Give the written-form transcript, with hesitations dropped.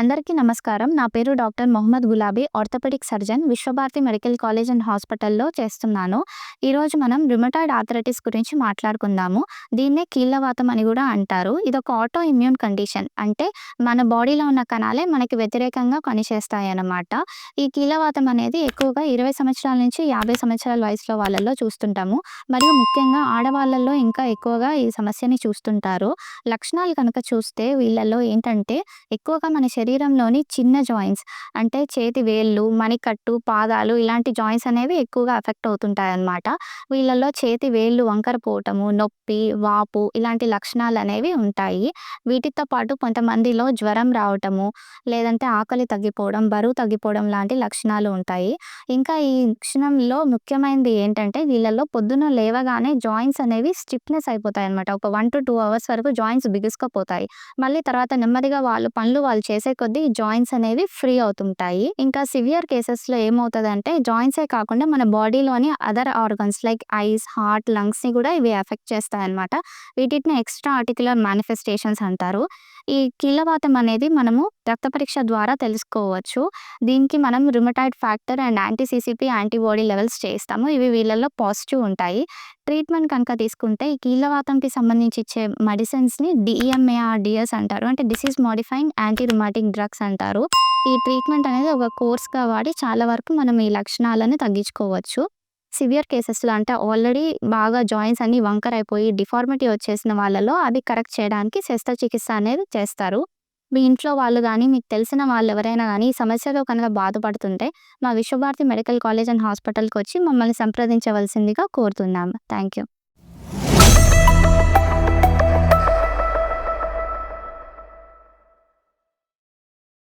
అందరికీ నమస్కారం. నా పేరు doctor Mohammed Gulabi, orthopaedic surgeon, Vishwabharati medical college and హాస్పిటల్‌లో చేస్తున్నాను. ఈరోజు మనం రుమటాయిడ్ ఆర్థరైటిస్ గురించి మాట్లాడుకుందాము. దీన్నే కీళ్ళవాతం అని గూడా అంటారు. ఇదొక ఆటో ఇమ్యూన్ కండిషన్. అంటే మన బాడీలో ఉన్న కణాలే మనకి వ్యతిరేకంగా పనిచేస్తాయన్నమాట. ఈ కీళ్ళవాతం అనేది ఎక్కువగా 20 సంవత్సరాల నుంచి 50 సంవత్సరాల వయసులో వాళ్ళలో చూస్తుంటాము. మరియు ముఖ్యంగా ఆడవాళ్ళలో ఇంకా ఎక్కువగా ఈ సమస్యని చూస్తుంటారు. లక్షణాలు కనుక చూస్తే వీళ్ళలో ఏంటంటే ఎక్కువగా మన శరీరంలోని చిన్న జాయింట్స్ అంటే చేతి వేళ్ళు, మణికట్టు, పాదాలు ఇలాంటి జాయింట్స్ అనేవి ఎక్కువగా ఎఫెక్ట్ అవుతుంటాయన్నమాట. వీళ్ళలో చేతి వేళ్ళు వంకర పోవటము, నొప్పి, వాపు ఇలాంటి లక్షణాలనేవి ఉంటాయి. వీటితో పాటు కొంతమందిలో జ్వరం రావటము, లేదంటే ఆకలి తగ్గిపోవడం, బరువు తగ్గిపోవడం లాంటి లక్షణాలు ఉంటాయి. ఇంకా ఈ లక్షణంలో ముఖ్యమైనది ఏంటంటే వీళ్ళలో పొద్దున్న లేవగానే జాయింట్స్ అనేవి స్టిఫ్‌నెస్ అయిపోతాయన్నమాట. ఒక 1-2 అవర్స్ వరకు జాయింట్స్ బిగుసుకుపోతాయి. మళ్ళీ తర్వాత నెమ్మదిగా వాళ్ళు చేసే కొద్దీ జాయింట్స్ అనేవి ఫ్రీ అవుతుంటాయి. ఇంకా సివియర్ కేసెస్‌లో ఏమవుతదంటే జాయింట్సే కాకుండా మన బాడీలోని other organs like eyes, heart, లంగ్స్‌ని కూడా ఇవి ఎఫెక్ట్ చేస్తాయన్నమాట. వీటిని ఎక్స్‌ట్రా ఆర్టిక్యులర్ మానిఫెస్టేషన్స్ అంటారు. ఈ కీళ్ళవాతం అనేది మనము రక్త పరీక్ష ద్వారా తెలుసుకోవచ్చు. దీనికి మనం rheumatoid factor and anti-CCP antibody levels చేస్తాము. ఇవి వీళ్ళలో పాజిటివ్ ఉంటాయి. ట్రీట్మెంట్ కనుక తీసుకుంటే ఈ కీళ్ళవాతంకి సంబంధించి ఇచ్చే మెడిసిన్స్‌ని డీఎంఏఆర్‌డీఎస్ అంటారు. అంటే disease modifying anti rheumatic drugs అంటారు. ఈ ట్రీట్మెంట్ అనేది ఒక కోర్స్‌గా వాడి చాలా వరకు మనం ఈ లక్షణాలను తగ్గించుకోవచ్చు. సివియర్ కేసెస్‌లో అంటే ఆల్రెడీ బాగా జాయింట్స్ అన్నీ వంకరైపోయి డిఫార్మిటీ వచ్చేసిన వాళ్ళలో అవి కరెక్ట్ చేయడానికి శస్త్రచికిత్స అనేది చేస్తారు. మీ ఇంట్లో వాళ్ళు గానీ, మీకు తెలిసిన వాళ్ళెవరైనా గానీ ఈ సమస్యతో కనుక బాధపడుతుంటే మా విశ్వభారతి మెడికల్ కాలేజ్ అండ్ హాస్పిటల్‌కొచ్చి మమ్మల్ని సంప్రదించవలసిందిగా కోరుతున్నాము. Thank you.